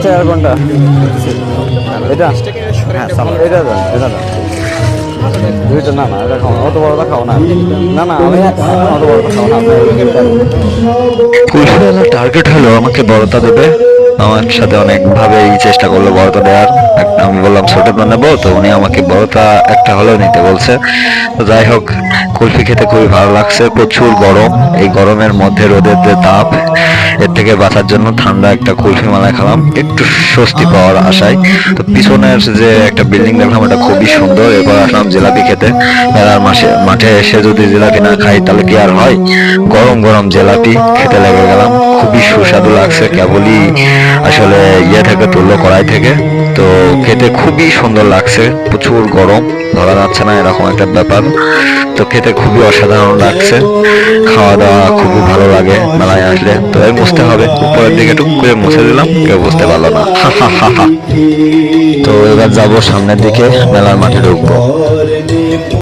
টাকার কোনটা এটা? হ্যাঁ এটা দেন, এটা দেন দুইটা। না না এটা খাও না, অত বড়টা খাও না। না না আমি অত বড়টা খাও না। কুলফিওয়ালার টার্গেট হলো আমাকে বড়তা দেবে। আমার সাথে অনেক ভাবেই চেষ্টা করলো বড়তা দেওয়ার। আমি বললাম ছোটটা নেবো, তো উনি আমাকে বড়তা একটা হলেও নিতে বলছে। তো যাই হোক, কুলফি খেতে খুবই ভালো লাগছে। প্রচুর গরম, এই গরমের মধ্যে রোদের যে তাপ, এর থেকে বাঁচার জন্য ঠান্ডা একটা কুলফি মালাই খেলাম একটু স্বস্তি পাওয়ার আশায়। তো পিছনের যে একটা বিল্ডিং দেখলাম, এটা খুবই সুন্দর। এরপর আসলাম জিলাপি খেতে। মেলার মাঠে এসে যদি জিলাপি না খাই তাহলে কি আর হয়। গরম গরম জিলাপি খেতে লেগে গেলাম, খুবই সুস্বাদু লাগছে। কেবলই আসলে থেকে তুললো, কড়াই থেকে। তো খেতে খুবই সুন্দর লাগছে। প্রচুর গরম, ধরা যাচ্ছে না এরকম একটা ব্যাপার। তো খেতে খুবই অসাধারণ লাগছে। খাওয়া দাওয়া খুবই ভালো লাগে মেলায় আসলে। তো এই মুছতে হবে, উপরের দিকে টুক করে মুছে দিলাম, কেউ বুঝতে পারলো না। তো এবার যাবো সামনের দিকে, মেলার মাঠে ঢুকবো।